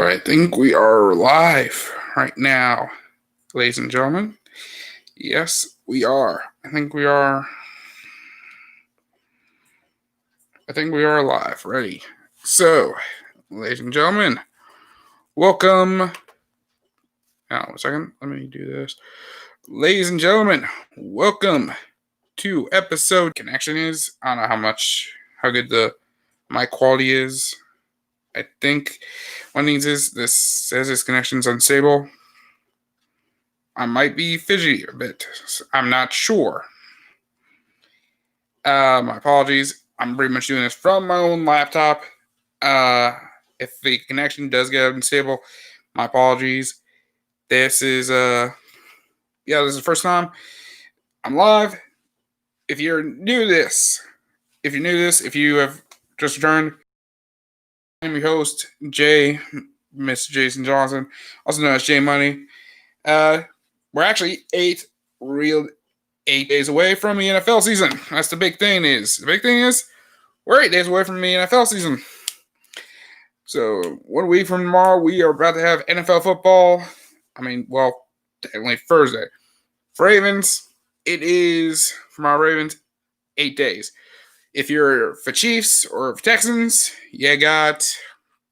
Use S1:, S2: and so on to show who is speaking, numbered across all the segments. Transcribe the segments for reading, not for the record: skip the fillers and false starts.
S1: I think we are live right now, ladies and gentlemen. Yes, we are. I think we are live. Ready. So, ladies and gentlemen, welcome. Now, a second. Let me do this. Ladies and gentlemen, welcome to episode. Connection is. I don't know how good the mic quality is. I think one thing is this says this connection's unstable. I might be fidgety a bit. I'm not sure. My apologies. I'm pretty much doing this from my own laptop. If the connection does get unstable, my apologies. This is this is the first time I'm live. If you're new to this, if you have just returned, I'm your host, Mr. Jason Johnson, also known as J Money. We're actually 8 days away from the NFL season. That's the big thing is. The big thing is we're 8 days away from the NFL season. So 1 week from tomorrow, we are about to have NFL football. Technically Thursday. For Ravens, it is, for my Ravens, 8 days. If you're for Chiefs or for Texans, you got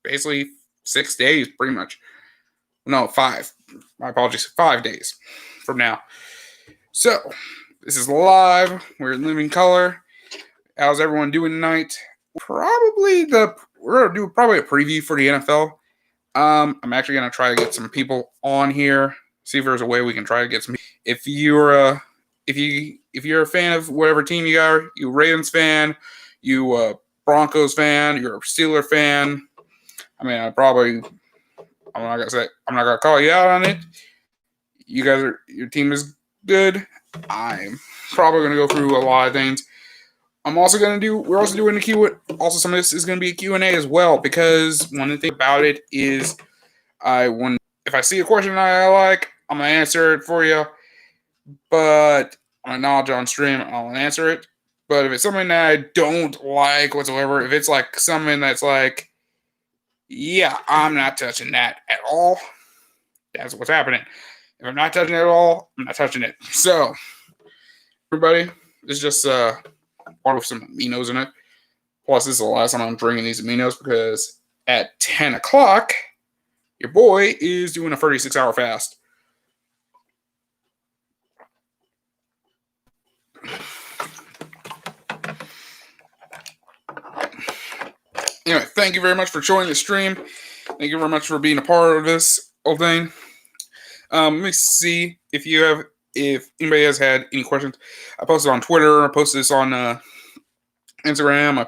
S1: basically 6 days, pretty much. No, 5. My apologies, 5 days from now. So, this is live. We're in living color. How's everyone doing tonight? We're gonna do probably a preview for the NFL. I'm actually gonna try to get some people on here. See if there's a way we can try to get some. If you're a fan of whatever team you are, you Ravens fan, you Broncos fan, you're a Steeler fan. I'm not gonna call you out on it. Your team is good. I'm probably gonna go through a lot of things. We're also doing a Q. Also, some of this is going to be a Q&A as well, because one of the things about it is if I see a question I like, I'm going to answer it for you. But I'm acknowledge on stream, I'll answer it. But if it's something that I don't like whatsoever, if it's like something that's like, yeah, I'm not touching that at all, that's what's happening. If I'm not touching it at all, I'm not touching it. So, everybody, this is just water with some aminos in it. Plus, this is the last time I'm drinking these aminos, because at 10 o'clock, your boy is doing a 36-hour fast. Anyway, thank you very much for joining the stream. Thank you very much for being a part of this whole thing. Let me see if anybody has had any questions. I posted on Twitter. I posted this on Instagram.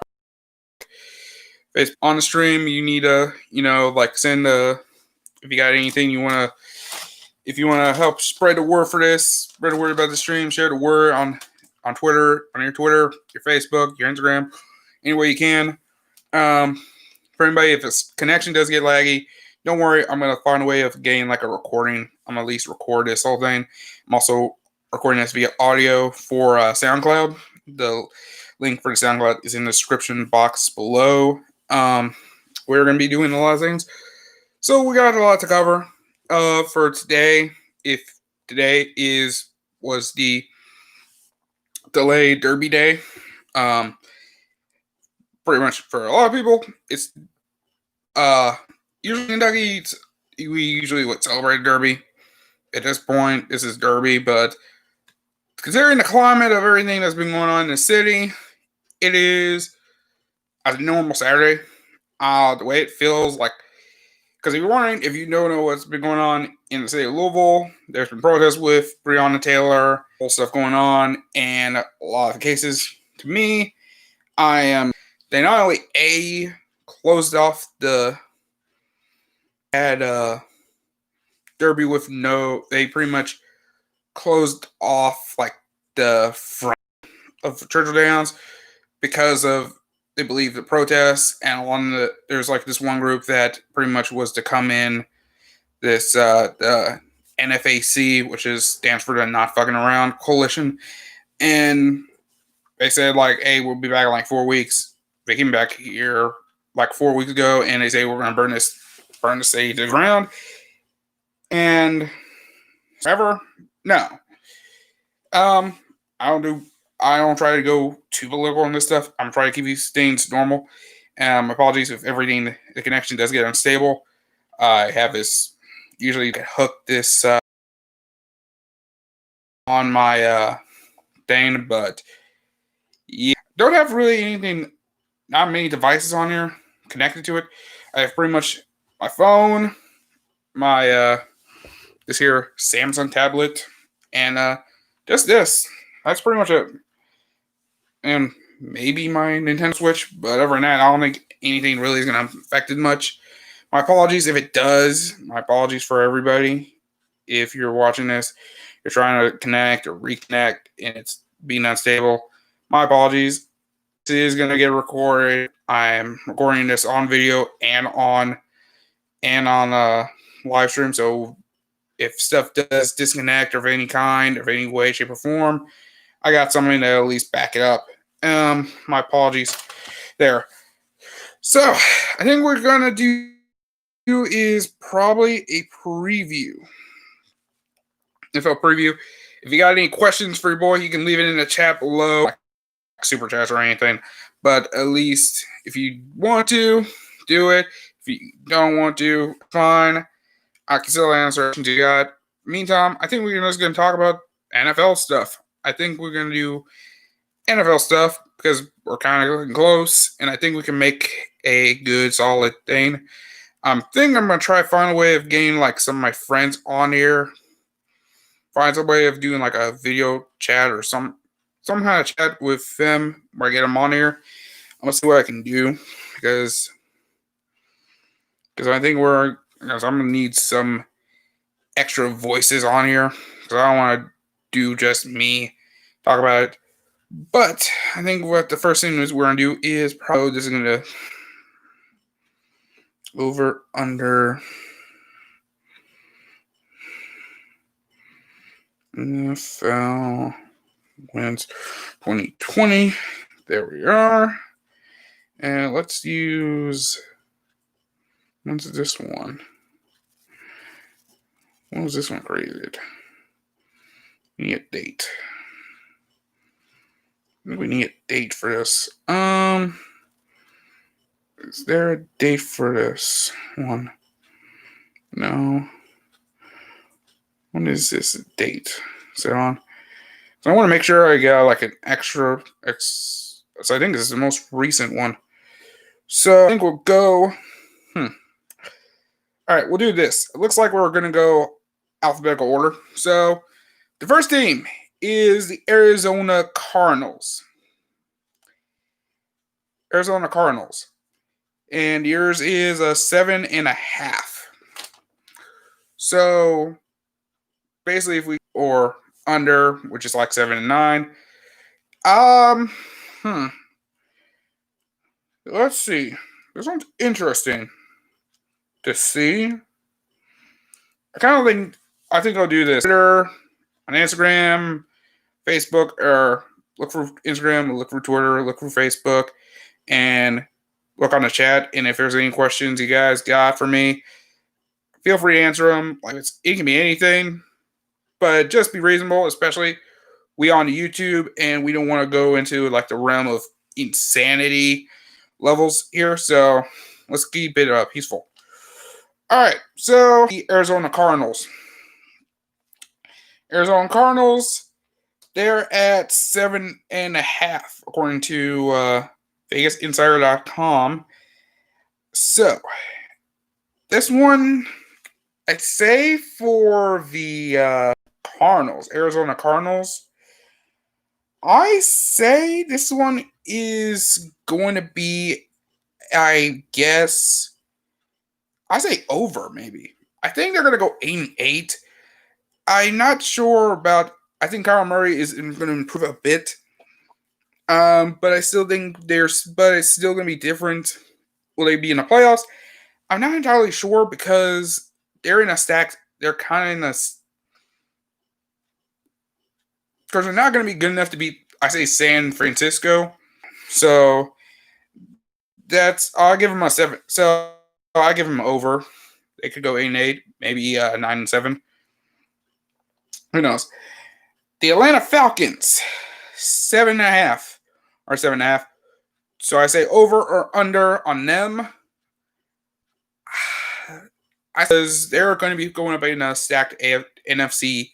S1: On the stream, you need to, send if you got anything if you want to help spread the word for this, spread the word about the stream, share the word on Twitter, on your Twitter, your Facebook, your Instagram, any way you can. For anybody, if this connection does get laggy, don't worry. I'm going to find a way of getting like a recording. I'm going to at least record this whole thing. I'm also recording this via audio for SoundCloud. The link for the SoundCloud is in the description box below. We're going to be doing a lot of things. So we got a lot to cover for today. If today was the delay Derby day, pretty much for a lot of people, it's usually Kentucky. We usually celebrate Derby. At this point, this is Derby, but considering the climate of everything that's been going on in the city, it is a normal Saturday. The way it feels like, because if you're wondering, if you don't know what's been going on in the city of Louisville, there's been protests with Breonna Taylor, whole stuff going on, and a lot of cases. To me, they not only closed off Derby with they pretty much closed off like the front of Churchill Downs because of, they believe, the protests, and there's like this one group that pretty much was to come in, this the NFAC, which stands for the Not Fucking Around Coalition, and they said like, hey, we'll be back in like 4 weeks. They came back here like 4 weeks ago, and they say we're gonna burn this burn the city to the ground. And ever, no. I don't try to go too political on this stuff. I'm trying to keep these things normal. Apologies if everything, the connection does get unstable. I have this, usually you can hook this on my thing, but yeah, don't have really anything, not many devices on here connected to it. I have pretty much my phone, my this here Samsung tablet, and just this. That's pretty much it. And maybe my Nintendo Switch, but other than that, I don't think anything really is going to affect it much. My apologies if it does. My apologies for everybody. If you're watching this, you're trying to connect or reconnect, and it's being unstable. My apologies. This is going to get recorded. I'm recording this on video and on live stream. So if stuff does disconnect of any kind, of any way, shape, or form, I got something to at least back it up. My apologies there. So I think we're gonna do is probably a preview. NFL preview. If you got any questions for your boy, you can leave it in the chat below, like super chats or anything. But at least if you want to, do it. If you don't want to, fine. I can still answer questions you got. Meantime, I think we're just going to talk about NFL stuff. I think we're going to do NFL stuff because we're kind of looking close, and I think we can make a good, solid thing. I'm going to try to find a way of getting like some of my friends on here. Find some way of doing like a video chat or some kind of chat with them where I get them on here. I'm going to see what I can do because I think I'm going to need some extra voices on here because I don't want to do just me talk about it. But I think what the first thing is we're going to do is probably just going to over under NFL wins 2020. There we are. And let's use, when's this one? When was this one created? We need a date. We need a date for this. Is there a date for this one? No. When is this date? Is it on? So I want to make sure I got like an extra. So I think this is the most recent one. So I think we'll go. All right, we'll do this. It looks like we're going to go alphabetical order. So the first team is the Arizona Cardinals. Arizona Cardinals. And yours is a 7.5. So basically, if we or under, which is like 7 and 9. Let's see. This one's interesting to see. I think I'll do this. Twitter, on Instagram, Facebook, or look for Instagram, look for Twitter, look for Facebook, and look on the chat. And if there's any questions you guys got for me, feel free to answer them. Like it can be anything, but just be reasonable, especially we on YouTube, and we don't want to go into like the realm of insanity levels here. So let's keep it peaceful. All right, so the Arizona Cardinals. Arizona Cardinals, they're at 7.5 according to VegasInsider.com. So this one, I'd say for the Cardinals, Arizona Cardinals, I say this one is going to be, I guess, I say over maybe. I think they're going to go 8-8. I'm not sure about. I think Kyler Murray is going to improve a bit, but I still think but it's still going to be different. Will they be in the playoffs? I'm not entirely sure because they're in a stack. They're kind of in a because they're not going to be good enough to beat, I say, San Francisco. So I'll give them a 7. So I give them over. They could go 8-8, maybe 9-7. Who knows? The Atlanta Falcons, 7.5 or 7.5. So I say over or under on them. I says they're going to be going up in a stacked NFC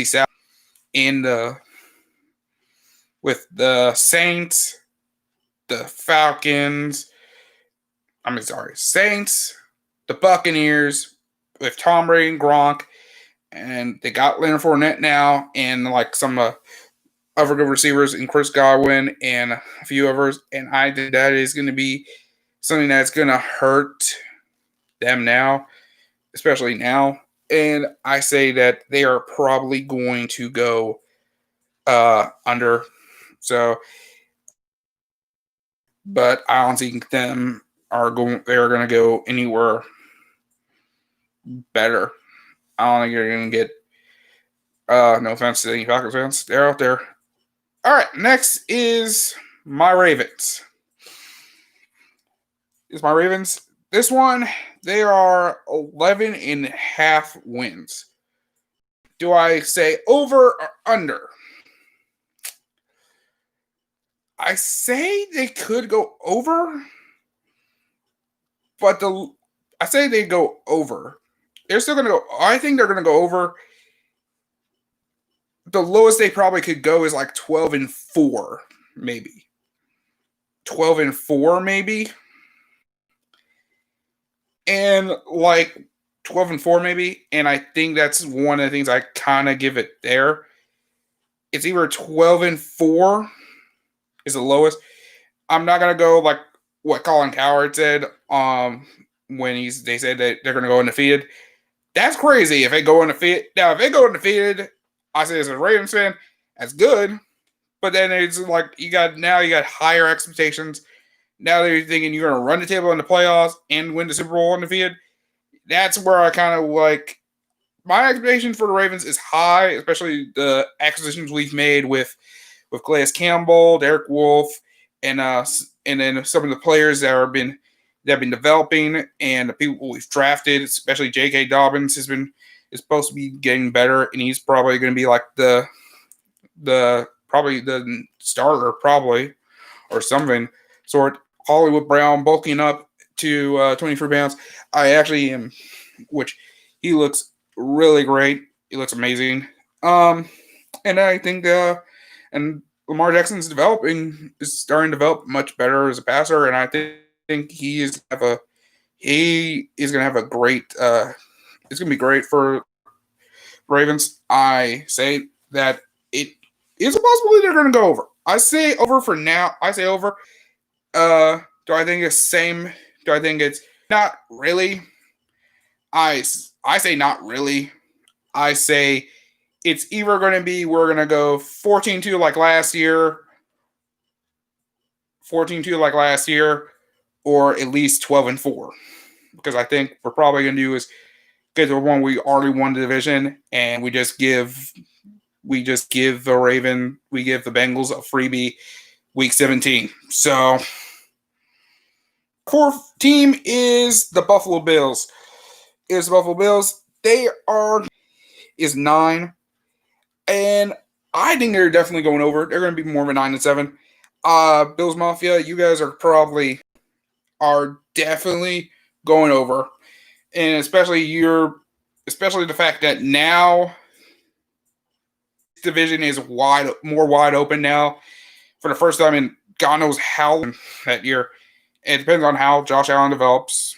S1: South in the with the Saints, the Falcons. Saints, the Buccaneers with Tom Brady and Gronk, and they got Leonard Fournette now, and like some other good receivers, and Chris Godwin and a few others. And I think that is going to be something that's going to hurt them now, especially now. And I say that they are probably going to go under. So, but I don't think them they're going to go anywhere better. I don't think you're going to get, no offense to any Falcons fans, they're out there. All right, next is my Ravens. This one, they are 11.5 wins. Do I say over or under? I say they could go over, but I say they go over. They're still going to go. I think they're going to go over. The lowest they probably could go is like 12-4, maybe. 12-4, maybe. And like 12-4, maybe. And I think that's one of the things I kind of give it there. It's either 12-4 is the lowest. I'm not gonna go like what Colin Cowherd said. When they said that they're gonna go undefeated. That's crazy if they go undefeated. Now, if they go undefeated, I say as a Ravens fan, that's good. But then it's like you got higher expectations. Now that you're thinking you're gonna run the table in the playoffs and win the Super Bowl undefeated. That's where I kind of like my expectation for the Ravens is high, especially the acquisitions we've made with Calais Campbell, Derek Wolfe, and then some of the players that have been developing, and the people we've drafted, especially J.K. Dobbins is supposed to be getting better, and he's probably going to be like the starter or something sort. Hollywood Brown bulking up to 23 pounds. I actually am, which he looks really great. He looks amazing. And I think and Lamar Jackson's starting to develop much better as a passer, and I think he is going to have a great. It's going to be great for Ravens. I say that it is a possibility they're going to go over. I say over for now. I say over. Do I think it's same? Do I think it's not really? I say not really. I say it's either going to be we're going to go 14-2 like last year, or at least 12-4. Because I think we're probably going to do is get to one we already won the division, and we just give the Bengals a freebie week 17. So fourth team is the Buffalo Bills. They is 9. And I think they're definitely going over. They're going to be more of a 9-7. Bills Mafia, you guys are definitely going over. And especially the fact that now this division is more wide open now for the first time in God knows how that year. It depends on how Josh Allen develops.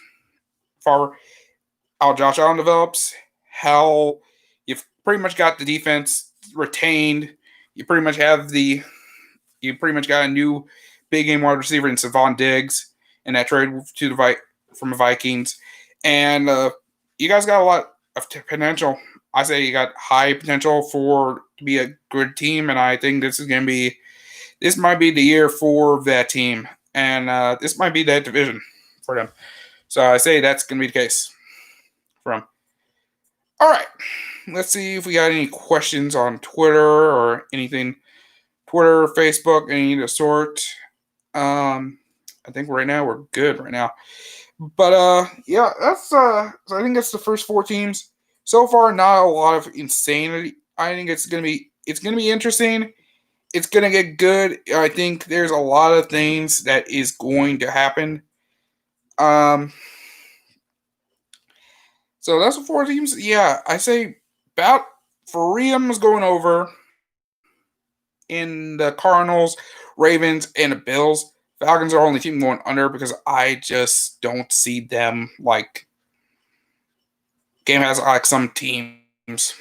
S1: How you've pretty much got the defense retained. You pretty much got a new big game wide receiver in Stephon Diggs in that trade from the Vikings. And you guys got a lot of potential. I say you got high potential to be a good team, and I think this might be the year for that team, and this might be that division for them. So I say that's going to be the case for them. All right, let's see if we got any questions on Twitter or anything. Twitter, Facebook, any of the sort. I think right now we're good right now. But yeah, that's so I think that's the first four teams. So far, not a lot of insanity. I think it's gonna be interesting. It's gonna get good. I think there's a lot of things that is going to happen. Um, so that's the four teams. Yeah, I say about Rams going over in the Cardinals, Ravens, and the Bills. Falcons are only team going under because I just don't see them like game has like some teams.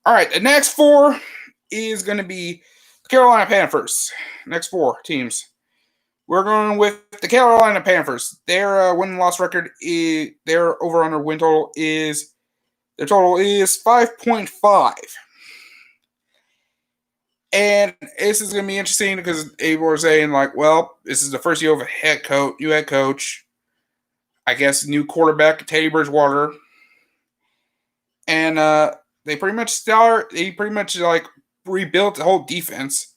S1: All right, the next four is going to be the Carolina Panthers. Next four teams. We're going with the Carolina Panthers. Their win-loss record is their over/under win total is 5.5. And this is going to be interesting because people are saying like, well, this is the first year of a new head coach. I guess new quarterback Teddy Bridgewater, and they pretty much like rebuilt the whole defense,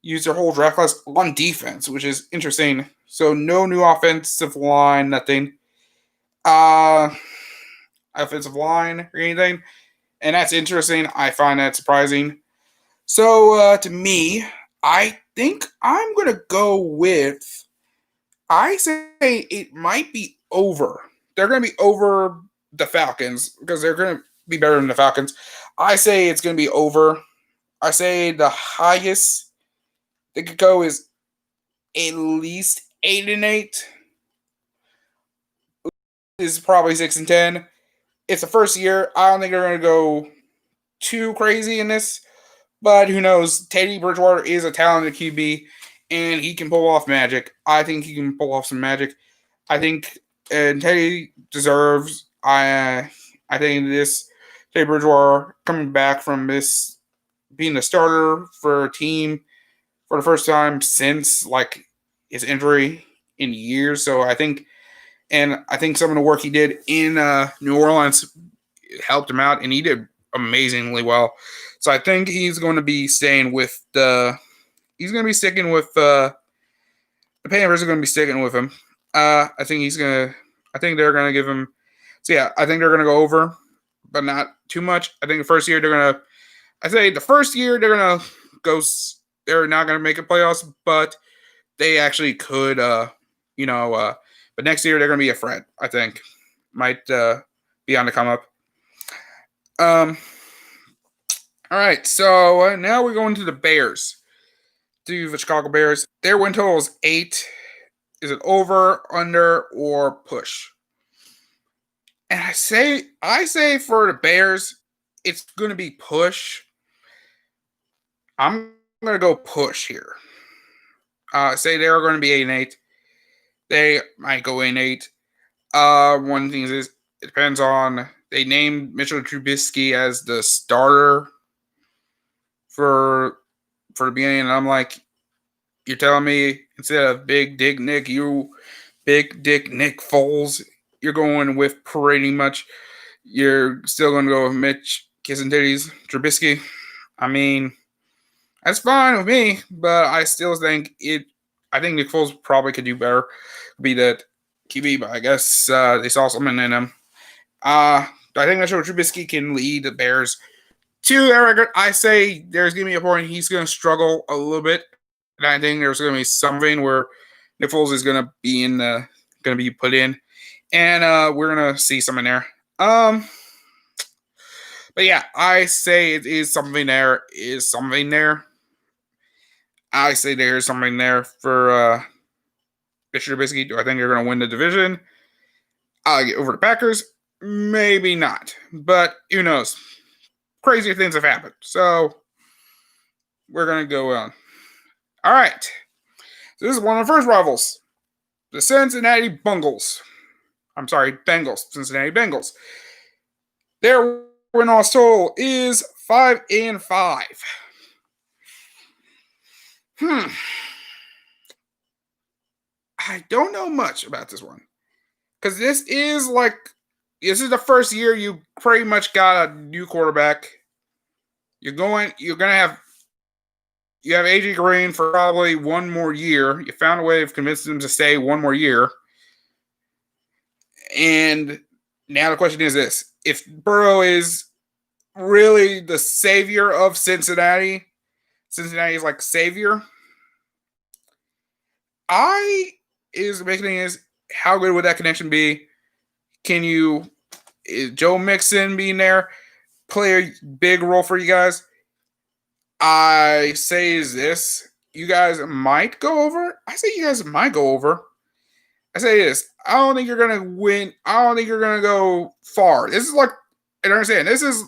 S1: used their whole draft class on defense, which is interesting. So no new offensive line, nothing. Offensive line or anything. And that's interesting. I find that surprising. So to me, I think I'm gonna go with I say it might be over. They're gonna be over the Falcons because they're gonna be better than the Falcons. I say it's gonna be over. I say the highest they could go is at least 8-8. This is probably 6-10. It's the first year. I don't think they're gonna go too crazy in this, but who knows? Teddy Bridgewater is a talented QB, and he can pull off magic. I think he can pull off some magic. I think, and Teddy deserves. I think this Teddy Bridgewater coming back from this being the starter for a team for the first time since like his injury in years. So I think some of the work he did in New Orleans helped him out, and he did amazingly well. So I think he's going to be staying with the. He's going to be sticking with the Panthers are going to be sticking with him. I think he's gonna. I think they're gonna give him. So yeah, I think they're gonna go over, but not too much. I think the first year they're gonna. I say the first year they're gonna go. They're not gonna make it playoffs, but they actually could. But next year they're gonna be a threat. I think might be on the come up. All right, so now we're going to the Bears. To the Chicago Bears, their win total is 8. Is it over, under, or push? And I say for the Bears, it's going to be push. I'm going to go push here. Say they're going to be 8-8. They might go 8-8. One thing is, it depends on they named Mitchell Trubisky as the starter for the beginning, and I'm like, you're telling me instead of Big Dick Nick Foles, you're going with pretty much. You're still going to go with Mitch Kissing Titties Trubisky. I mean, that's fine with me, but I still think it. I think Nick Foles probably could do better, be that QB, but I guess they saw something in him. I think Mitchell Trubisky can lead the Bears to their record. I say there's going to be a point he's going to struggle a little bit, and I think there's going to be something where Nick Foles is going to be put in, and we're going to see something there. But yeah, I say it is something there. Is something there. I say there's something there for Mitchell Trubisky. Do I think they're going to win the division? Over the Packers? Maybe not, but who knows? Crazier things have happened, so we're going to go on. All right. So this is one of the first rivals. The Cincinnati Bengals. Cincinnati Bengals. Their win-loss total is 5-5. I don't know much about this one. Because this is the first year you pretty much got a new quarterback. You have AJ Green for probably one more year. You found a way of convincing him to stay one more year. And now the question is this: if Burrow is really the savior of Cincinnati, Cincinnati is like savior. The big thing is, how good would that connection be? Is Joe Mixon being there play a big role for you guys? I say is this: you guys might go over. I say you guys might go over. I say this: I don't think you're gonna win. I don't think you're gonna go far. This is like, and understand, this is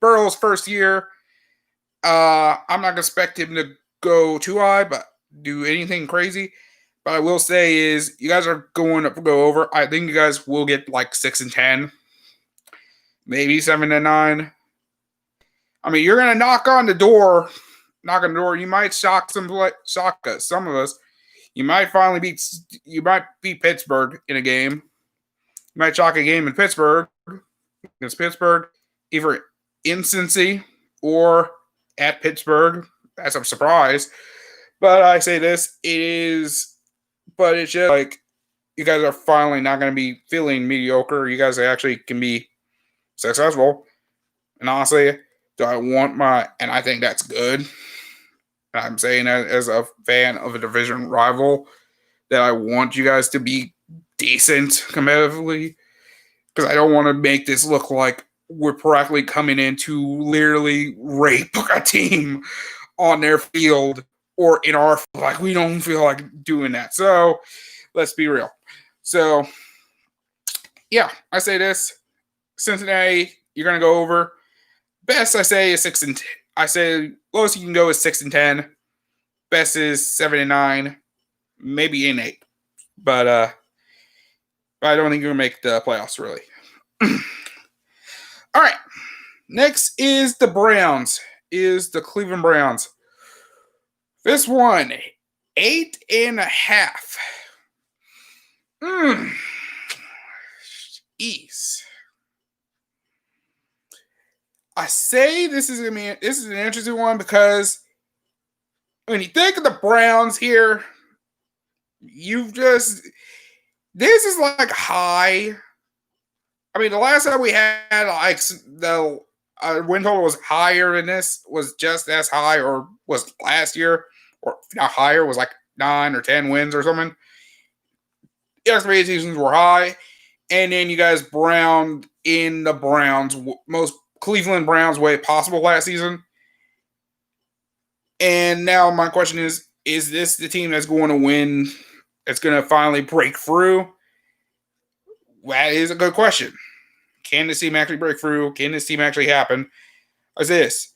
S1: Burrow's first year. I'm not gonna expect him to go too high, but do anything crazy. But I will say is, you guys are going to go over. I think you guys will get like 6-10, maybe 7-9. I mean, you're gonna knock on the door. You might shock some of us. You might beat Pittsburgh in a game. You might shock a game in Pittsburgh against Pittsburgh, either in Cincy or at Pittsburgh. That's a surprise. But I say this, it's just like, you guys are finally not going to be feeling mediocre. You guys actually can be successful. And honestly, and I think that's good. I'm saying that as a fan of a division rival, that I want you guys to be decent competitively, because I don't want to make this look like we're practically coming in to literally rape a team on their field or in our field. Like, we don't feel like doing that. So let's be real. So yeah, I say this: Cincinnati, you're gonna go over. Best I say is 6-10. I say lowest you can go is 6-10. Best is 7-9, maybe 8. But I don't think you're gonna make the playoffs really. All right. Next is the Cleveland Browns. This one, 8.5. Jeez. I say this is an interesting one, because when you think of the Browns here, this is like high. I mean, the last time we had like the win total was higher than this, was just as high, or was last year, or not higher, was like 9 or 10 wins or something. The expectations were high, and then you guys browned in the most Cleveland Browns way possible last season. And now my question is this the team that's going to win? It's going to finally break through? That is a good question. Can this team actually break through? Can this team actually happen? Is this: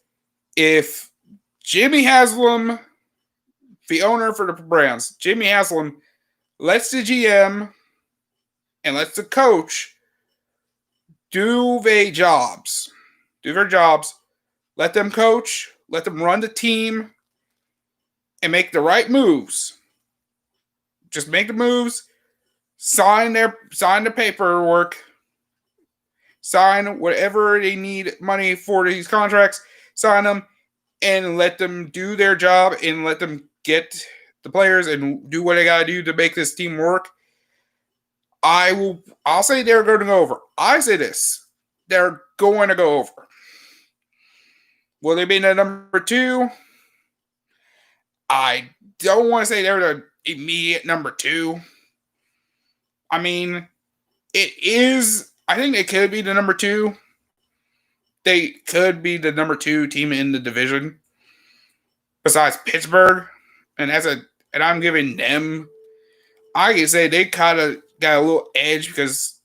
S1: if Jimmy Haslam, the owner for the Browns, Jimmy Haslam, lets the GM and lets the coach do their jobs, let them coach, let them run the team, and make the right moves. Just make the moves, sign the paperwork, sign whatever they need money for these contracts, sign them, and let them do their job, and let them get the players and do what they gotta do to make this team work. I'll say they're going to go over. I say this: they're going to go over. Will they be the number 2? I don't want to say they're the immediate number 2. I mean, it is. I think they could be the number 2. They could be the number 2 team in the division, besides Pittsburgh. And I'm giving them. I can say they kind of got a little edge, because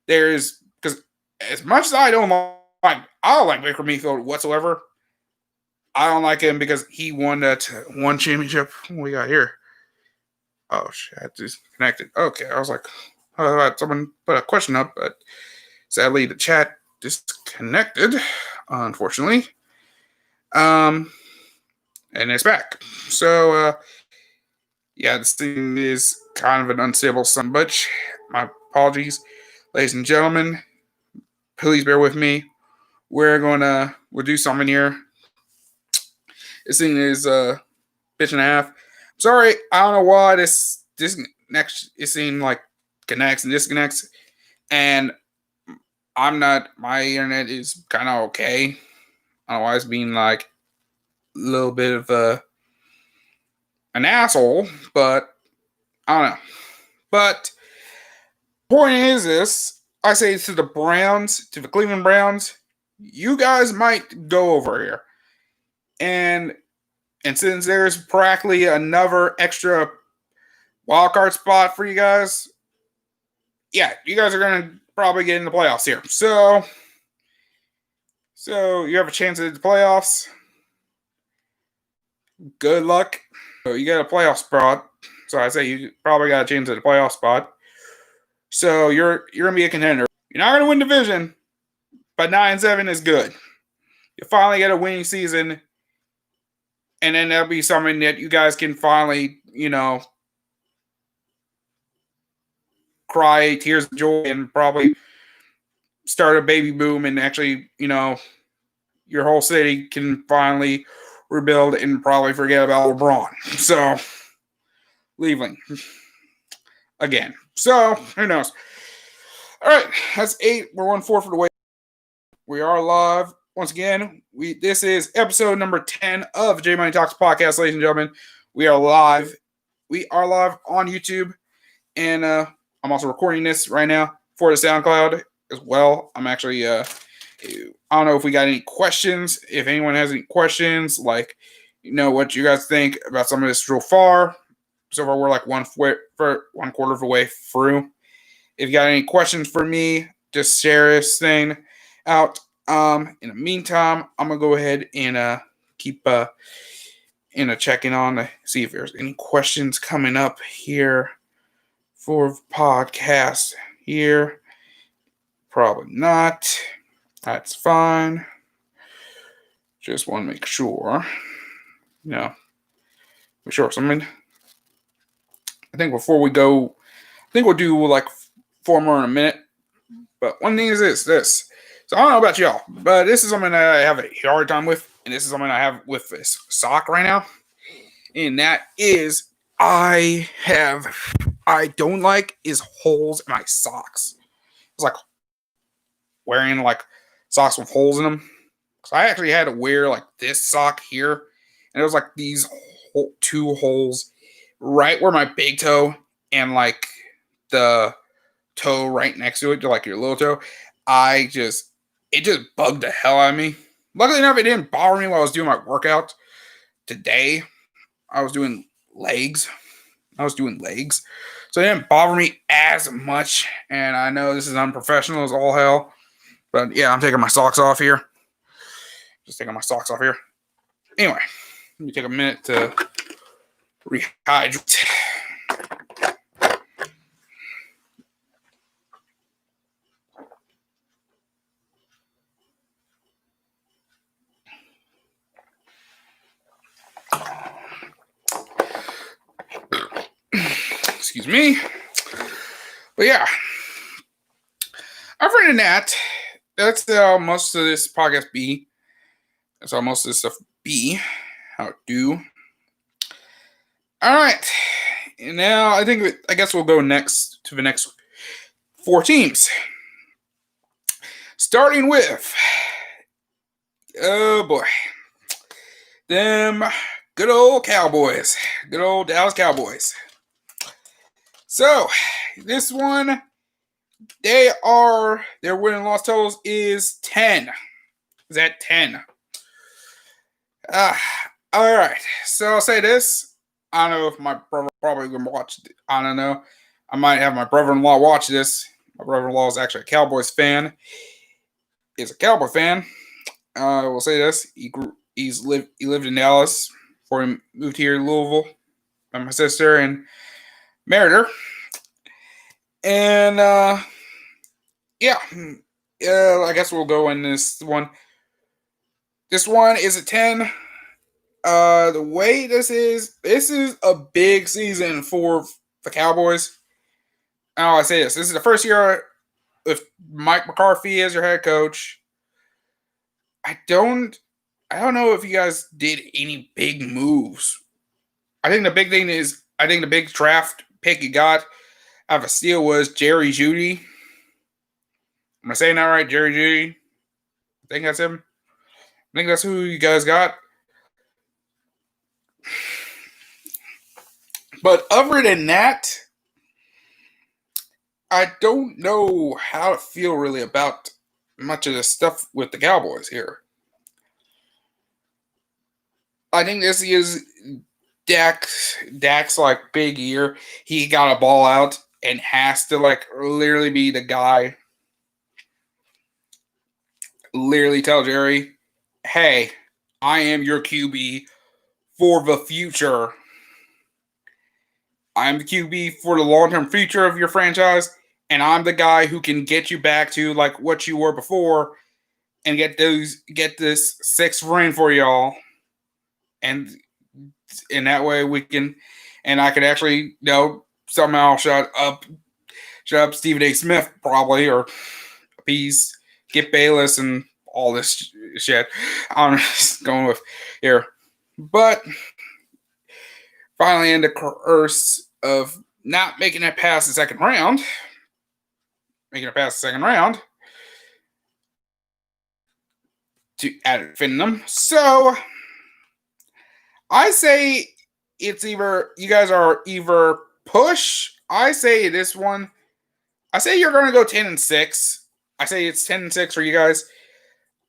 S1: as much as I don't like Baker Mayfield whatsoever, I don't like him because he won that one championship. What we got here? Oh shit, I disconnected. Okay, I was like, someone put a question up, but sadly the chat disconnected, unfortunately. And it's back. So yeah, this thing is kind of an unstable son of a bitch. My apologies, ladies and gentlemen. Please bear with me. We'll do something here. This thing is a bitch and a half. I'm sorry, I don't know why this next it seemed like connects and disconnects. And my internet is kind of okay. Otherwise, being like a little bit of an asshole, but I don't know. But point is this, I say to the Browns, to the Cleveland Browns, you guys might go over here. And since there's practically another extra wild card spot for you guys, yeah, you guys are gonna probably get in the playoffs here. So you have a chance at the playoffs. Good luck. So you got a playoff spot. So I say you probably got a chance at the playoff spot. So you're gonna be a contender. You're not gonna win division, but 9-7 is good. You finally get a winning season, and then that'll be something that you guys can finally, cry tears of joy and probably start a baby boom, and actually, your whole city can finally rebuild and probably forget about LeBron. So, Cleveland again. So, who knows? All right, that's 8. We're 1-4 for the way. We are live once again. This is episode number 10 of J Money Talks podcast, ladies and gentlemen. We are live. We are live on YouTube, and I'm also recording this right now for the SoundCloud as well. I'm actually, I don't know if we got any questions. If anyone has any questions, like, what you guys think about some of this so far. So far, we're like one quarter of the way through. If you got any questions for me, just share this thing out. In the meantime, I'm going to go ahead and keep checking on to see if there's any questions coming up here for the podcast here. Probably not. That's fine. Just want to make sure. Make sure something. I think before we go, we'll do like 4 more in a minute. But one thing is this. So I don't know about y'all, but this is something that I have a hard time with, and this is something I have with this sock right now. And that is I don't like is holes in my socks. It's like wearing like socks with holes in them. So I actually had to wear like this sock here, and it was like these 2 holes right where my big toe and like the toe right next to it, like your little toe. It just bugged the hell out of me. Luckily enough, it didn't bother me while I was doing my workout today. I was doing legs. So it didn't bother me as much. And I know this is unprofessional as all hell. But yeah, I'm taking my socks off here. Just taking my socks off here. Anyway, let me take a minute to rehydrate. Excuse me. But yeah. Other than that, that's how most of this podcast be. That's how most of this stuff be. How it do. All right. And now I guess we'll go next to the next 4 teams. Starting with, oh boy, them good old Cowboys. Good old Dallas Cowboys. So, this one, their win and loss totals is 10. Is that 10? All right. So I'll say this. I don't know if my brother probably going to watch it. I don't know. I might have my brother-in-law watch this. My brother-in-law is actually a Cowboys fan. He's a Cowboy fan. I will say this. He lived in Dallas before he moved here to Louisville by my sister and married her. And yeah, I guess we'll go in this one. This one is a 10. The way this is a big season for the Cowboys. Now I say this is the first year with Mike McCarthy as your head coach. I don't know if you guys did any big moves. I think the big draft pick you got out of a steal was Jerry Jeudy. Am I saying that right? Jerry Jeudy? I think that's him. I think that's who you guys got. But other than that, I don't know how to feel really about much of the stuff with the Cowboys here. I think this is Dak's like big year. He got a ball out and has to like literally be the guy. Literally tell Jerry, hey, I am your QB for the future. I'm the QB for the long-term future of your franchise, and I'm the guy who can get you back to like what you were before and get this sixth ring for y'all. And in that way we can, and I could actually, somehow shut up Stephen A. Smith probably, or appease Skip Bayless and all this shit. I'm just going with here. But finally in the curse of not making it past the second round, to add Finnem. So I say it's either, you guys are either push. I say this one, I say you're going to go 10-6. I say it's 10-6 for you guys.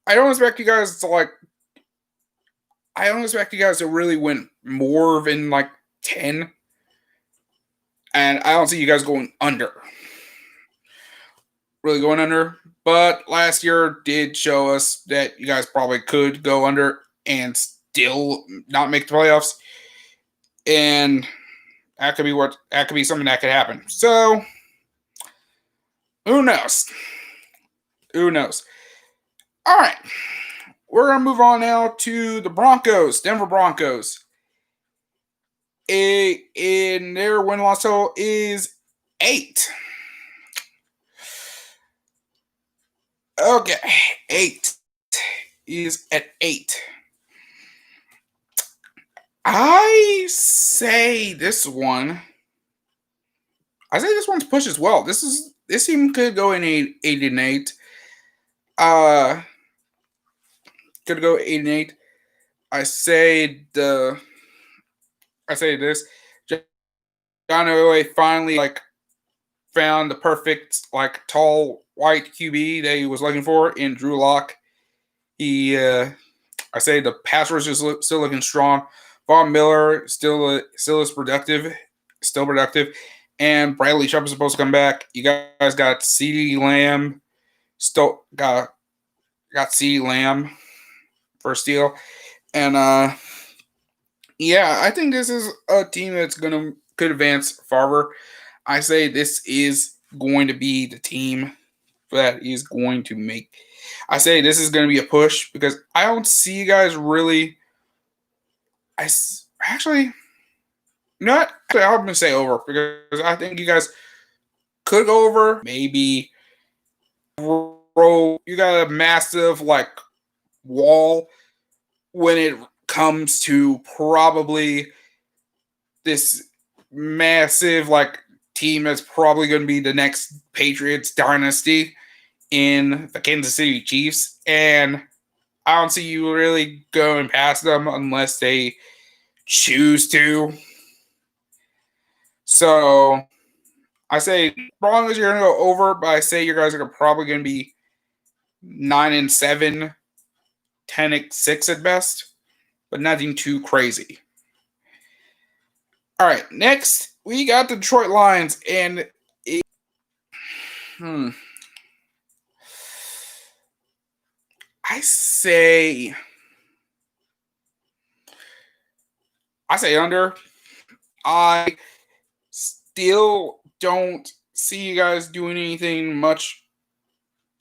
S1: I don't expect you guys to really win more than like 10. And I don't see you guys going under. Really going under. But last year did show us that you guys probably could go under and still not make the playoffs. And that could be something that could happen. So who knows? All right. We're going to move on now to the Broncos, Denver Broncos. In their win-loss total is 8. Okay, 8 is at 8. I say this one's push as well. This team could go in 8-8. Could go 8-8. I say this. John Elway finally found the perfect tall white QB that he was looking for in Drew Lock. I say the pass rush is still looking strong. Von Miller still is productive, and Bradley Chubb is supposed to come back. You guys got CeeDee Lamb, still got CeeDee Lamb for a steal, and I think this is a team that's could advance farther. I say this is going to be the team that is going to make. I say this is going to be a push because I don't see you guys really. I'm going to say over because I think you guys could go over. Maybe you got a massive wall when it comes to probably this massive team that's probably going to be the next Patriots dynasty in the Kansas City Chiefs, and I don't see you really going past them unless they choose to. So I say Broncos you're going to go over, but I say you guys are probably going to be 9-7, 10-6 at best, but nothing too crazy. All right, next we got the Detroit Lions, and I say under. I still don't see you guys doing anything much.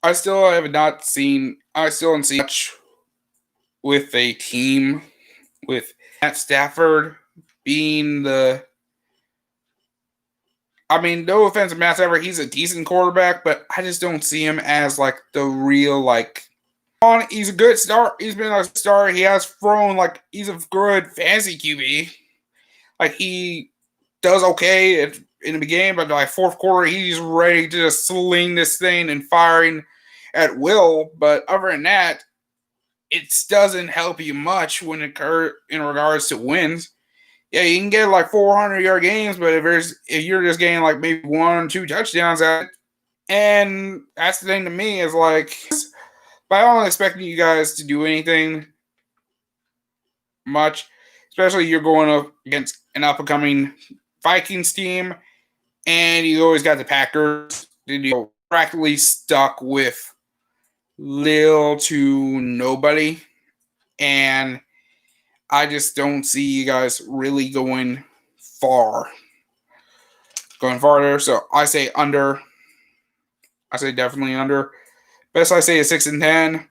S1: I still don't see much with a team with Matt Stafford being no offense to Matt Stafford, he's a decent quarterback, but I just don't see him as the real he's a good star. He's been a star. He has thrown he's a good fantasy QB. He does okay in the game, but fourth quarter he's ready to just sling this thing and firing at will. But other than that, it doesn't help you much when it in regards to wins. Yeah, you can get like 400-yard games, but if you're just getting like maybe 1 or 2 touchdowns at it, and that's the thing to me is like, but I don't expect you guys to do anything much, especially you're going up against an up and coming Vikings team, and you always got the Packers. You're practically stuck with little to nobody, and I just don't see you guys really going farther. So I say under. I say definitely under. Best I say is 6-10.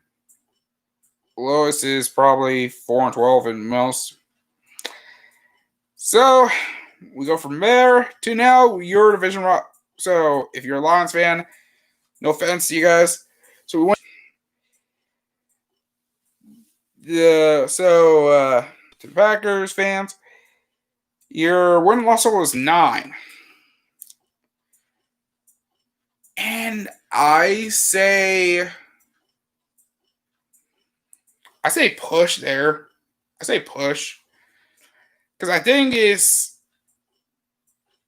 S1: Lowest is probably 4-12 and most. So we go from there to now your division. So if you're a Lions fan, no offense to you guys. So we went. To the Packers fans, your win loss total is 9. And I say push there. I say push. Because I think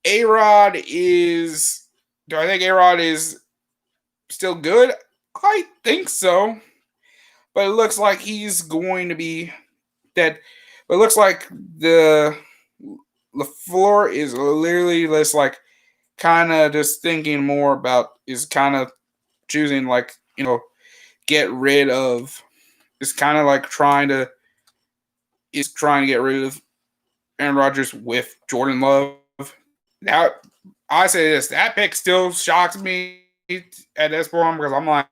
S1: A-Rod is. Do I think A-Rod is still good? I think so. But it looks like he's going to be dead. But it looks like the LaFleur is literally just like kind of just thinking more about is kind of choosing like get rid of is kind of like trying to get rid of Aaron Rodgers with Jordan Love. Now I say this, that pick still shocks me at this point because I'm like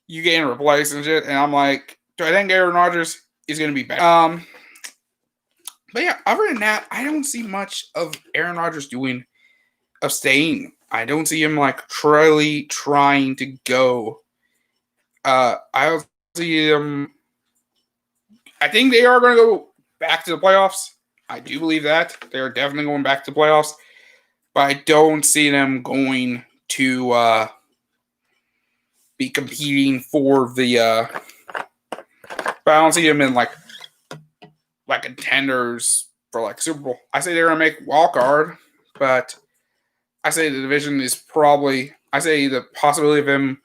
S1: you getting replaced and shit, and I'm like, do I think Aaron Rodgers is going to be better? But yeah, other than that, I don't see much of Aaron Rodgers staying. I don't see him like truly trying to go. I don't see him. I think they are going to go back to the playoffs. I do believe that they are definitely going back to the playoffs, but I don't see them going to be competing for the. But I don't see them in like contenders for like Super Bowl. I say they're gonna make wild card, but I say the division is probably. I say the possibility of him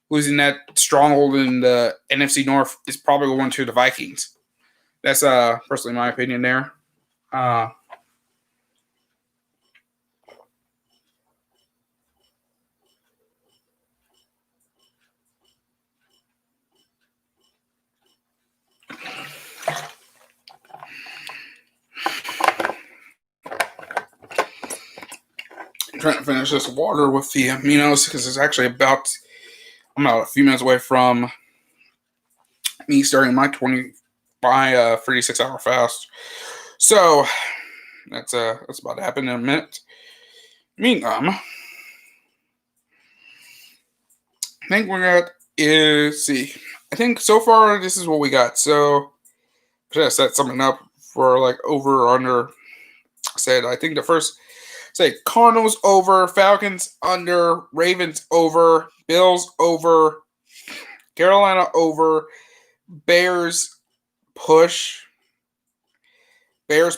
S1: losing that stronghold in the NFC North is probably going to the Vikings. That's personally my opinion there. I'm trying to finish this water with the aminos because it's actually about. I'm about a few minutes away from me starting my 36-hour fast. So that's about to happen in a minute. Meantime, I think we're gonna see. I think so far this is what we got. So should I set something up for like over or under? I think the first Cardinals over, Falcons under, Ravens over, Bills over, Carolina over, Bears push, Bengals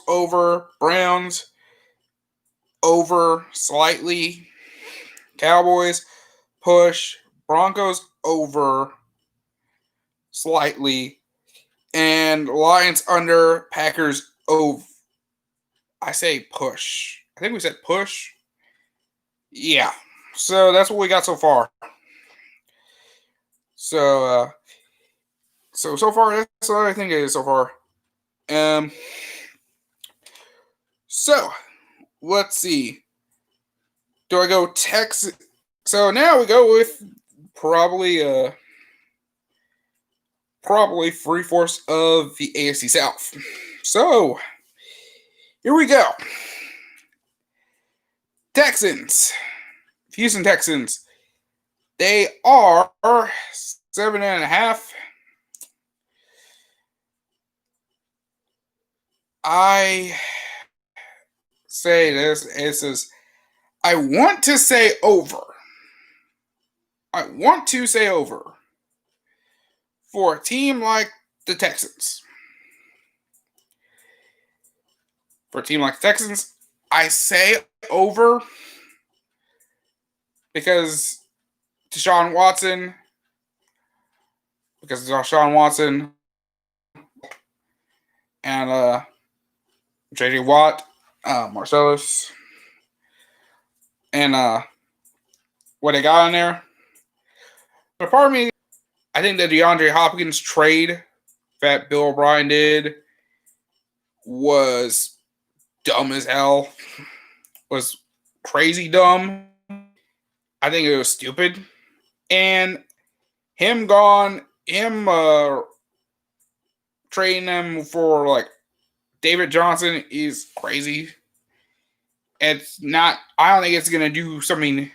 S1: over, Browns over slightly, Cowboys push, Broncos over slightly, and Lions under, Packers over. I say push. I think we said push. Yeah. So that's what we got so far. So far that's what I think it is so far. So let's see. Do I go Texas? So now we go with probably 3/4 of the AFC South. So here we go. Texans. Houston Texans. They are 7.5. I say this is I want to say over. I want to say over for a team like the Texans. For a team like the Texans, I say over because Deshaun Watson, and JJ Watt, Marcellus, and what they got on there. But part of me, I think the DeAndre Hopkins trade that Bill O'Brien did was dumb as hell. Was crazy dumb. I think it was stupid. And him trading him for like David Johnson is crazy. It's not, I don't think it's going to do something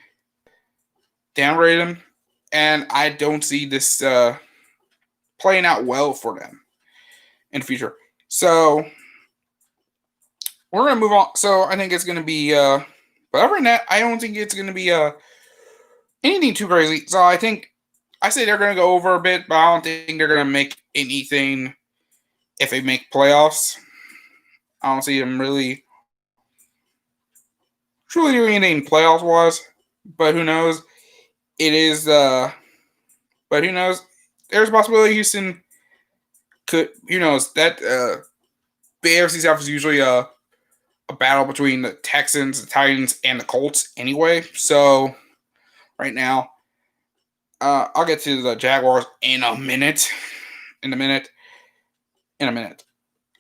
S1: downgrade him. And I don't see this playing out well for them in the future. So we're going to move on. So I think it's going to be, but other than that, I don't think it's going to be anything too crazy. So I say they're going to go over a bit, but I don't think they're going to make anything if they make playoffs. I don't see them really truly doing anything playoffs wise, but who knows? It is, but who knows? There's a possibility Houston could, who knows? That the AFC South is usually a battle between the Texans, the Titans, and the Colts anyway. So right now, I'll get to the Jaguars in a minute.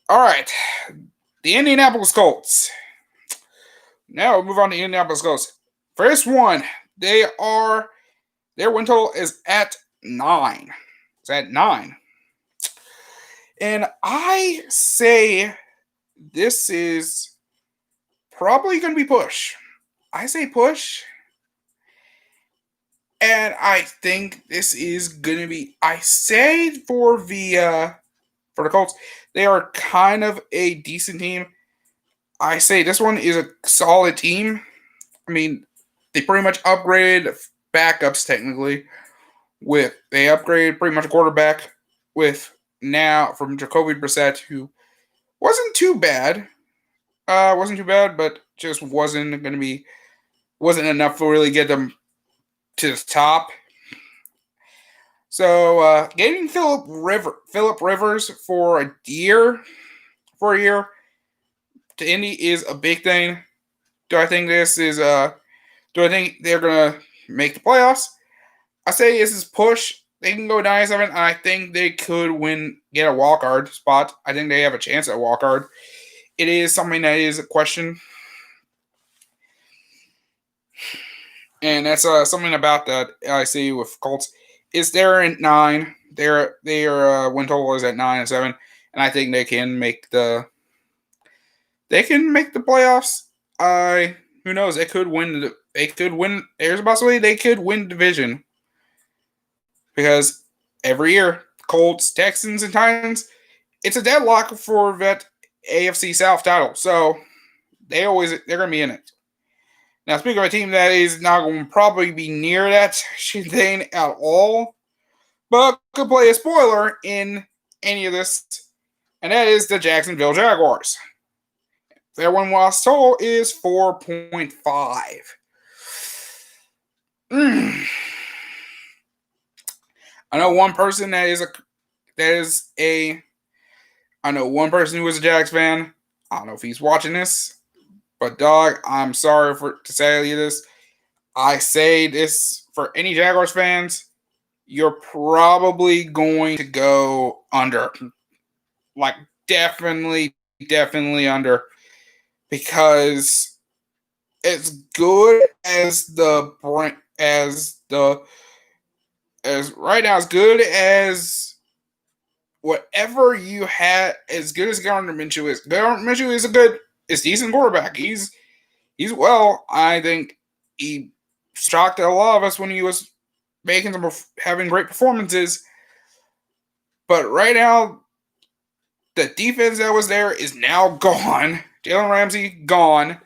S1: All right. The Indianapolis Colts. Now we'll move on to Indianapolis Colts. First one, their win total is at 9. It's at 9. And I say this is probably going to be push. I say push. And I think this is going to be, I say for the Colts, they are kind of a decent team. I say this one is a solid team. I mean, they pretty much upgraded backups technically. They upgraded pretty much a quarterback with now from Jacoby Brissett, who wasn't too bad. But just wasn't enough to really get them to the top. So getting Philip Rivers for a year to Indy is a big thing. Do I think they're gonna make the playoffs? I say this is push. They can go 9-7. I think they could get a wild card spot. I think they have a chance at a wild card. It is something that is a question. And that's something about that I see with Colts. Is they're at 9. Their win total is at 9-7, and I think they can make the playoffs. Who knows? They could win. There's a possibility they could win the division because every year, Colts, Texans, and Titans, it's a deadlock for that AFC South title. So they're going to be in it. Now, speaking of a team that is not going to probably be near that thing at all, but could play a spoiler in any of this, and that is the Jacksonville Jaguars. Their win-loss total is 4.5. I know one person I know one person who is a Jags fan. I don't know if he's watching this, but dog, I'm sorry to say this. I say this for any Jaguars fans, you're probably going to go under. Like definitely under. Because as good as whatever you had, as good as Gardner Minshew is. Gardner Minshew is a decent quarterback. He's well. I think he shocked a lot of us when he was having great performances. But right now, the defense that was there is now gone. Jalen Ramsey gone.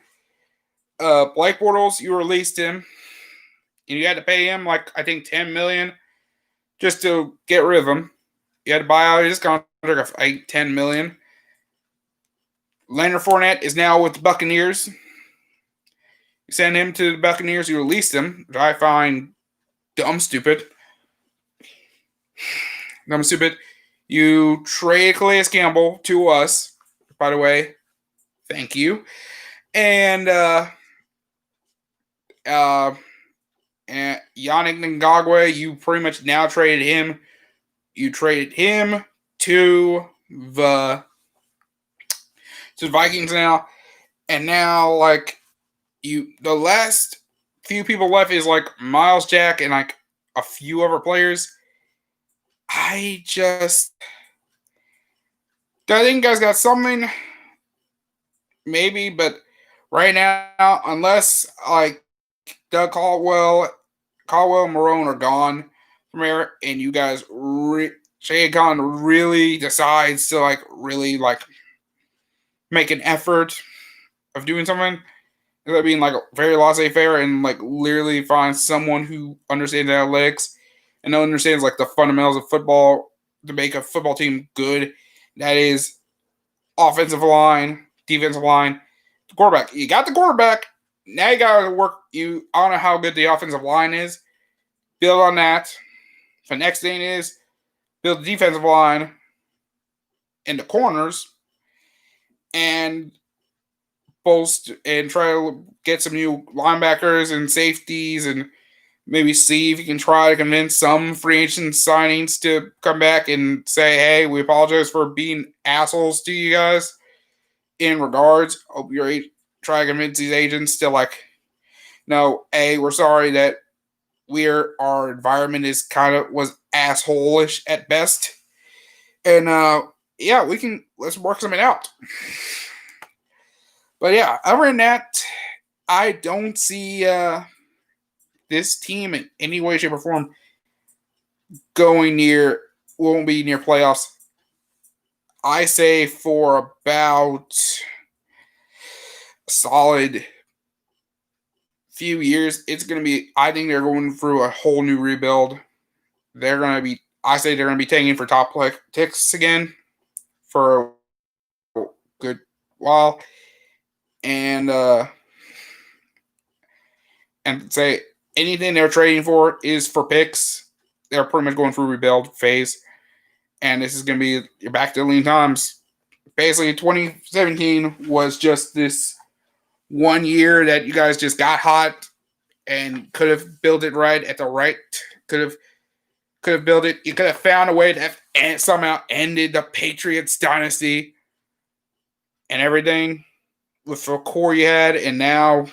S1: Blake Bortles, you released him, and you had to pay him like I think $10 million just to get rid of him. You had to buy out his contract of $10 million. Leonard Fournette is now with the Buccaneers. You send him to the Buccaneers, you released him, which I find dumb stupid. You trade Calais Campbell to us, by the way. Thank you. And Yannick Ngakoue, you pretty much now traded him. You traded him to the Vikings now. And now, like, the last few people left is like Miles Jack and like a few other players. I think you guys got something, maybe, but right now, unless like Doug Caldwell and Marone are gone from here, and you guys, Shane Khan really decides to like really like make an effort of doing something, that being like very laissez-faire and like literally find someone who understands analytics and understands like the fundamentals of football to make a football team good. That is offensive line, defensive line, the quarterback. You got the quarterback. Now you got to work. I don't know how good the offensive line is. Build on that. The next thing is build the defensive line and the corners and try to get some new linebackers and safeties and maybe see if you can try to convince some free agent signings to come back and say, hey, we apologize for being assholes to you guys in regards. Hope you're trying to convince these agents to like, no, we're sorry that our environment was asshole-ish at best. And let's work something out. But yeah, other than that, I don't see this team in any way, shape, or form won't be near playoffs. I say for about a solid few years, I think they're going through a whole new rebuild. I say they're going to be taking for top picks again for a good while. And say anything they're trading for is for picks. They're pretty much going through rebuild phase. And this is going to be back to lean times. Basically, 2017 was just this 1 year that you guys just got hot and could have built it right at the right. Could have built it. You could have found a way to have somehow ended the Patriots dynasty and everything with the core you had. And now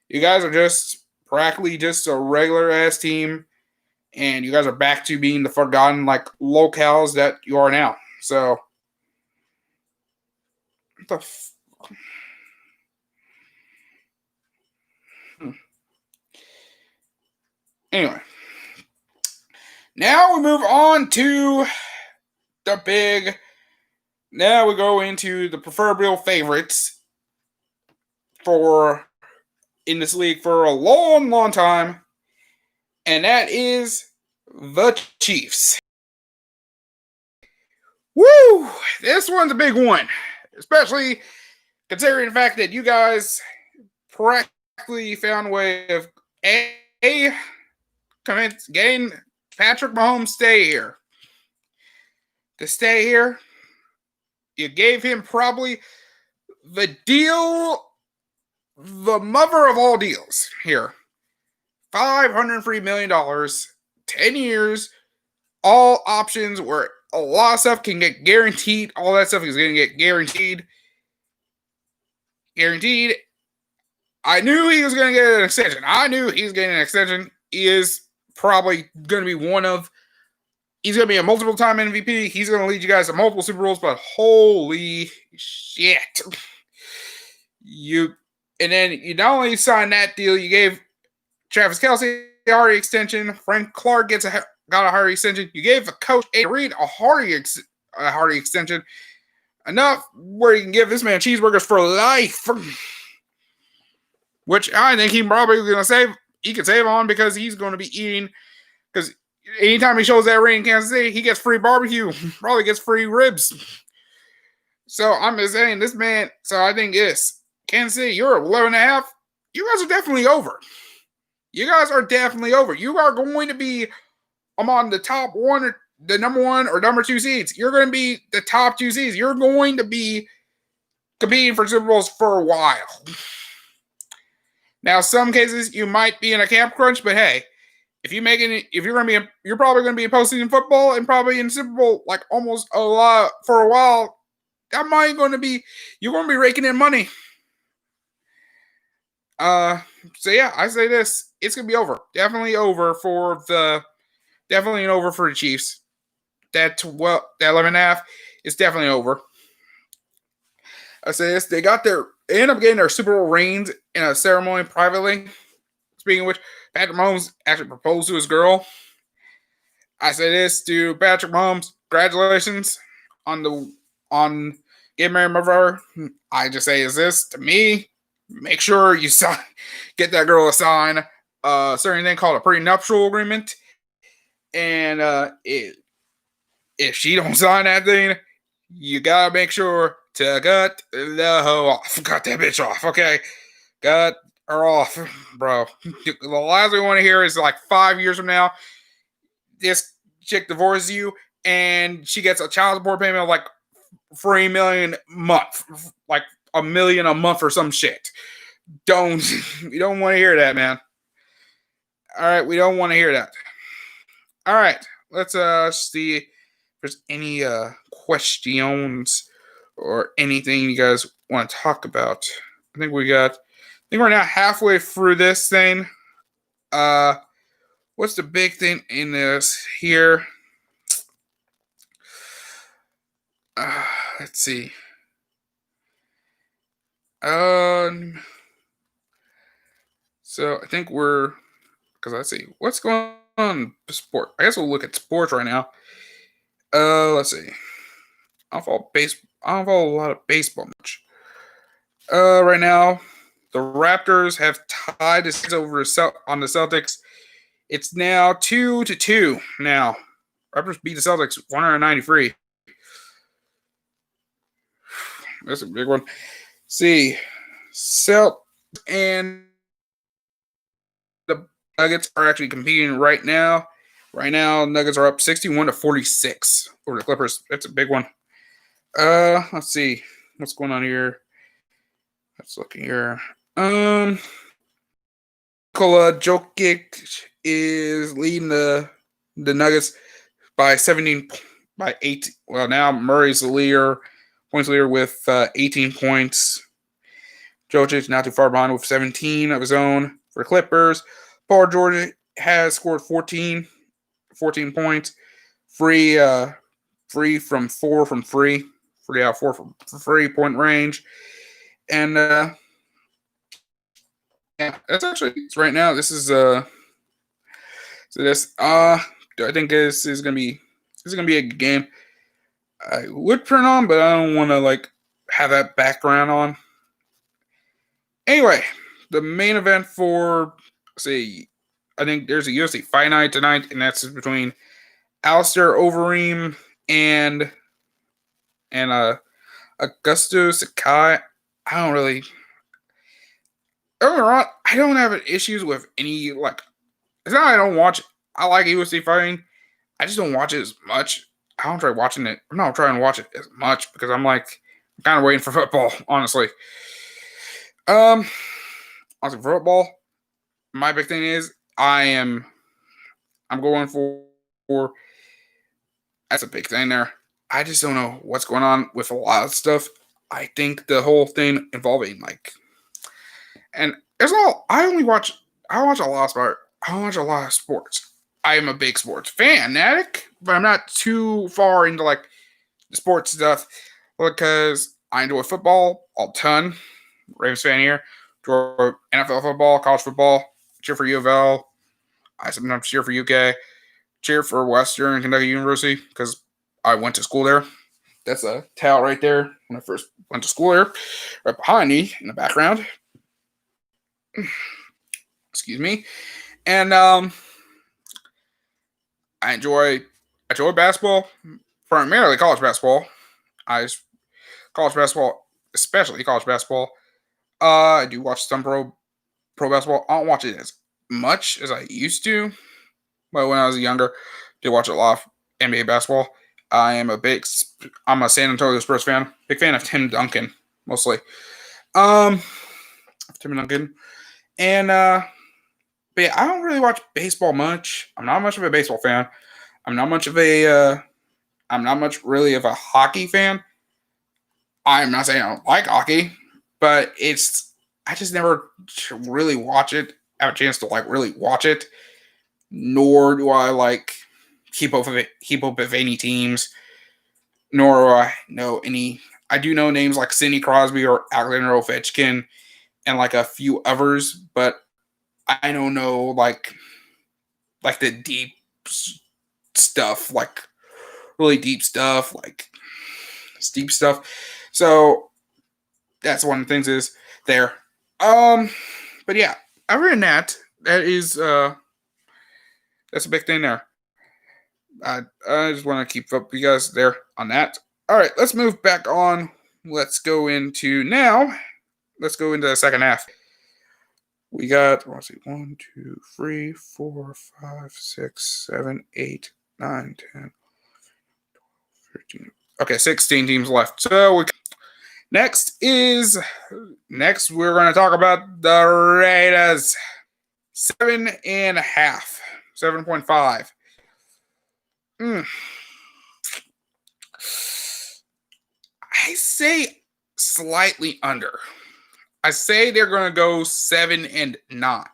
S1: you guys are just practically just a regular ass team. And you guys are back to being the forgotten like locales that you are now. So, what the Anyway, now we move on to the big. Now we go into the proverbial favorites in this league for a long, long time, and that is the Chiefs. Woo! This one's a big one, especially considering the fact that you guys practically found a way of getting Patrick Mahomes to stay here. You gave him probably the mother of all deals here. $503 million, 10 years, all options where a lot of stuff can get guaranteed. All that stuff is going to get guaranteed. Guaranteed. I knew he was going to get an extension. I knew he was getting an extension. He is probably going to be he's going to be a multiple-time MVP. He's going to lead you guys to multiple Super Bowls, but holy shit. And then you not only signed that deal, you gave Travis Kelce a Hardy extension. Frank Clark got a Hardy extension. You gave the coach Andy Reid a Hardy extension. Enough where you can give this man cheeseburgers for life. which I think he probably going to save. He could save on because he's going to be eating. Because anytime he shows that ring in Kansas City, he gets free barbecue, probably gets free ribs. So I'm just saying, this man. So I think this Kansas City, you're 11.5. You guys are definitely over. You guys are definitely over. You are going to be among the top one or the number one or number two seeds. You're going to be the top two seeds. You're going to be competing for Super Bowls for a while. Now, some cases you might be in a camp crunch, but hey, if you're probably going to be a postseason football and probably in Super Bowl like almost a lot for a while. That money going to be you're going to be raking in money. So yeah, I say this, it's gonna be over. Definitely over for the Chiefs. That 11.5 is definitely over. I say this, they end up getting their Super Bowl rings in a ceremony privately. Speaking of which, Patrick Mahomes actually proposed to his girl. I say this to Patrick Mahomes, congratulations on getting married, my brother. I just say is this to me. Make sure you get that girl to sign certain thing called a prenuptial agreement, and if she don't sign that thing, you gotta make sure to cut the hoe off. Cut that bitch off, okay? Cut her off, bro. The last we want to hear is like 5 years from now, this chick divorces you, and she gets a child support payment of like $3 million a month, like $1 million a month or some shit. We don't want to hear that, man. All right, we don't want to hear that. All right, let's see if there's any questions or anything you guys want to talk about. I think we're now halfway through this thing. What's the big thing in this here? Let's see. So I think let's see what's going on with sport. I guess we'll look at sports right now. Let's see. I don't follow a lot of baseball much. Right now, the Raptors have tied this over on the Celtics. It's now 2-2 now. Raptors beat the Celtics 193. That's a big one. See, Celtics and the Nuggets are actually competing right now. Right now, Nuggets are up 61-46 over the Clippers. That's a big one. Let's see what's going on here. Let's look here. Nikola Jokic is leading the Nuggets by 8. Well, now Murray's the points leader with 18 points. Jokic not too far behind with 17 of his own for Clippers. Paul George has scored 14 points. Free from 4 from free. 3 out of 4 from 3-point range. And yeah, that's actually right now. This is I think this is gonna be a good game. I would turn on, but I don't want to have that background on. Anyway, the main event for I think there's a UFC fight night tonight, and that's between Alistair Overeem and Augusto Sakai. I don't have issues with any it's not I don't watch. I like UFC fighting. I just don't watch it as much. I don't try watching it. I'm not trying to watch it as much because I'm kind of waiting for football, honestly. Honestly, for football, my big thing is I'm going for. That's a big thing there. I just don't know what's going on with a lot of stuff. I think the whole thing involving and there's all. I watch a lot of sport. I watch a lot of sports. I am a big sports fanatic, but I'm not too far into sports stuff because I enjoy football a ton. Ravens fan here. Enjoy NFL football, college football. Cheer for U of L. I sometimes cheer for UK. Cheer for Western Kentucky University because I went to school there. That's a towel right there when I first went to school there, right behind me in the background. Excuse me. And I enjoy basketball, primarily college basketball. College basketball, especially college basketball. I do watch some pro basketball. I don't watch it as much as I used to, but when I was younger, I did watch a lot of NBA basketball. I'm a San Antonio Spurs fan. Big fan of Tim Duncan, mostly. Um, Tim Duncan, and but yeah, I don't really watch baseball much. I'm not much of a baseball fan. I'm not much of a. I'm not much really of a hockey fan. I'm not saying I don't like hockey, but I just never really watch it. Have a chance to like really watch it. Nor do I like keep up with any teams. Nor do I know any. I do know names like Sidney Crosby or Alexander Ovechkin and like a few others, but I don't know like the deep stuff, like really deep stuff, like deep stuff. So that's one of the things is there. But yeah, other than that, that's a big thing there. I just want to keep up you guys there on that. All right, let's move back on. Let's go into the second half. We got, let's see, 1, 2, 3, 4, 5, 6, 7, 8, 9, 10, 13. Okay, 16 teams left. So next we're going to talk about the Raiders. 7.5. 7.5. I say slightly under. I say they're going to go 7-9.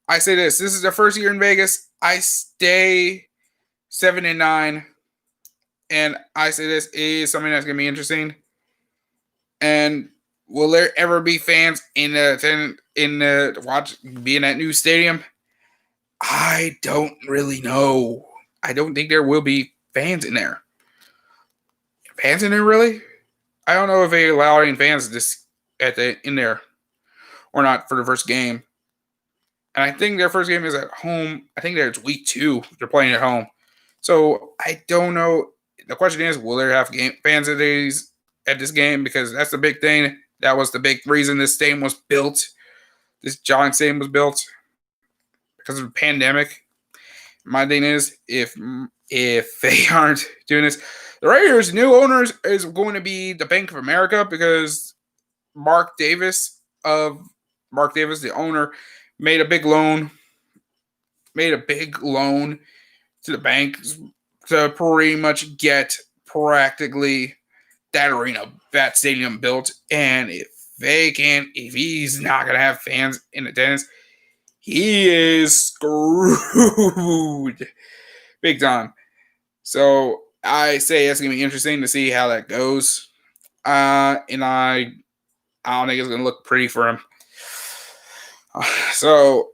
S1: I say this is their first year in Vegas. I stay 7-9. And I say this is something that's going to be interesting. And will there ever be fans in that new stadium? I don't really know. I don't think there will be fans in there. Fans in there, really? I don't know if they allow any fans in there or not for the first game. And I think their first game is at home. I think it's week 2. They're playing at home. So I don't know. The question is, will there have fans at this game? Because that's the big thing. That was the big reason this stadium was built. This giant stadium was built because of the pandemic. My thing is, if they aren't doing this, the Raiders' new owners is going to be the Bank of America because Mark Davis, the owner, made a big loan to the bank to pretty much get practically that stadium built. And if he's not going to have fans in attendance, he is screwed big time. So I say it's going to be interesting to see how that goes. And I don't think it's going to look pretty for him. So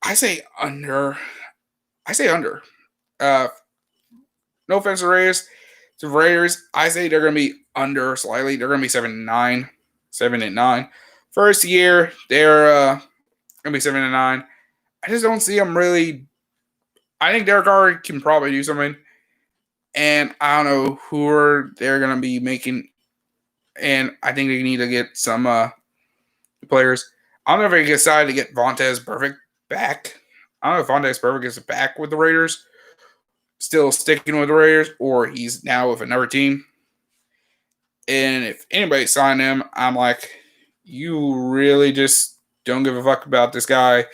S1: I say under. No offense to Raiders. To Raiders, I say they're going to be under slightly. They're going to be 7-9. 7-9. First year, they're going to be 7-9. I just don't see them really. I think Derek Carr can probably do something. And I don't know who they're going to be making. And I think they need to get some players. I don't know if they decide to get Vontaze Burfict back. I don't know if Vontaze Burfict is back with the Raiders, still sticking with the Raiders, or he's now with another team. And if anybody signed him, I'm like, you really just don't give a fuck about this guy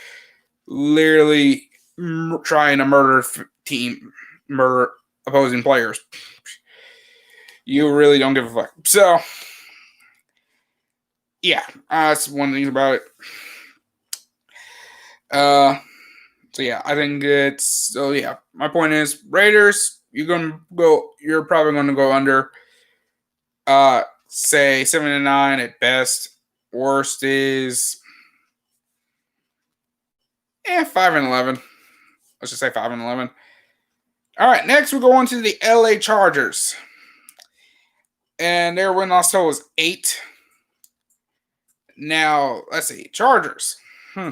S1: literally trying to murder opposing players. You really don't give a fuck. So, yeah, that's one thing about it. So yeah, I think my point is Raiders, you're probably gonna go under say 7-9 at best. Worst is 5-11. Let's just say 5-11. All right, next we go on to the LA Chargers. And their win loss total is 8. Now, let's see. Chargers. Hmm.